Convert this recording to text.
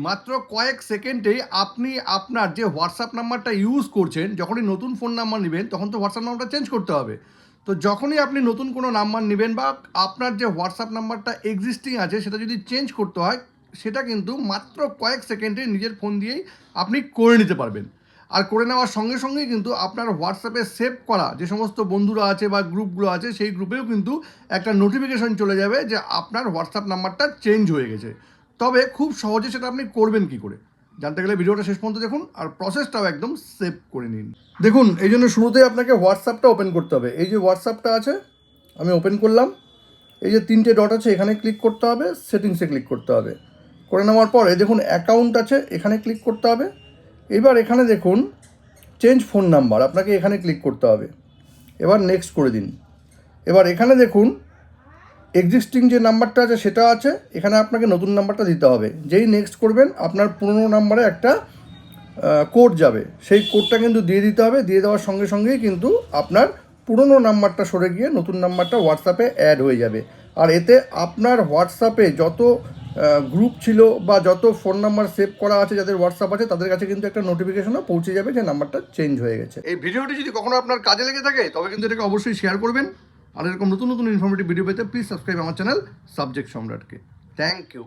মাত্র কয়েক সেকেন্ডেই আপনি আপনার যে হোয়াটসঅ্যাপ নাম্বারটা ইউজ করছেন, যখনই নতুন ফোন নাম্বার নেবেন তখন তো হোয়াটসঅ্যাপ নাম্বারটা চেঞ্জ করতে হবে। তো যখনই আপনি নতুন কোনো নাম্বার নেবেন বা আপনার যে হোয়াটসঅ্যাপ নাম্বারটা এক্সিস্টিং আছে সেটা যদি চেঞ্জ করতে হয়, সেটা কিন্তু মাত্র কয়েক সেকেন্ডে নিজের ফোন দিয়েই আপনি করে নিতে পারবেন। আর করে নেওয়ার সঙ্গে সঙ্গেই কিন্তু আপনার হোয়াটসঅ্যাপে সেভ করা যে সমস্ত বন্ধুরা আছে বা গ্রুপগুলো আছে সেই গ্রুপেও কিন্তু একটা নোটিফিকেশন চলে যাবে যে আপনার হোয়াটসঅ্যাপ নাম্বারটা চেঞ্জ হয়ে গেছে। তবে খুব সহজে সেটা আপনি করবেন কি করে জানতে গেলে ভিডিওটা শেষ পর্যন্ত দেখুন, আর প্রসেসটাও একদম সেভ করে নিন। দেখুন, এই জন্য শুরুতেই আপনাকে হোয়াটসঅ্যাপটা ওপেন করতে হবে। এই যে হোয়াটসঅ্যাপটা আছে, আমি ওপেন করলাম। এই যে তিনটে ডট আছে এখানে ক্লিক করতে হবে, সেটিংসে ক্লিক করতে হবে। করে নেওয়ার পর এই দেখুন অ্যাকাউন্ট আছে, এখানে ক্লিক করতে হবে। এবার এখানে দেখুন চেঞ্জ ফোন নাম্বার, আপনাকে এখানে ক্লিক করতে হবে। এবার নেক্সট করে দিন। এবার এখানে দেখুন এক্সিস্টিং যে নাম্বারটা আছে সেটা আছে, এখানে আপনাকে নতুন নাম্বারটা দিতে হবে। যেই নেক্সট করবেন আপনার পুরনো নাম্বারে একটা কোড যাবে, সেই কোডটা কিন্তু দিয়ে দিতে হবে। দিয়ে দেওয়ার সঙ্গে সঙ্গেই কিন্তু আপনার পুরনো নাম্বারটা সরে গিয়ে নতুন নাম্বারটা হোয়াটসঅ্যাপে অ্যাড হয়ে যাবে। আর এতে আপনার হোয়াটসঅ্যাপে যত গ্রুপ ছিল বা যত ফোন নাম্বার সেভ করা আছে যাদের হোয়াটসঅ্যাপ আছে তাদের কাছে কিন্তু একটা নোটিফিকেশনও পৌঁছে যাবে যে নাম্বারটা চেঞ্জ হয়ে গেছে। এই ভিডিওটি যদি কখনো আপনার কাজে লেগে থাকে তবে কিন্তু এটাকে অবশ্যই শেয়ার করবেন। আর এরকম নতুন নতুন ইনফরমেটিভ ভিডিও পেতে প্লিজ সাবস্ক্রাইব আমার চ্যানেল সাবজেক্ট সম্রাটকে। Thank you.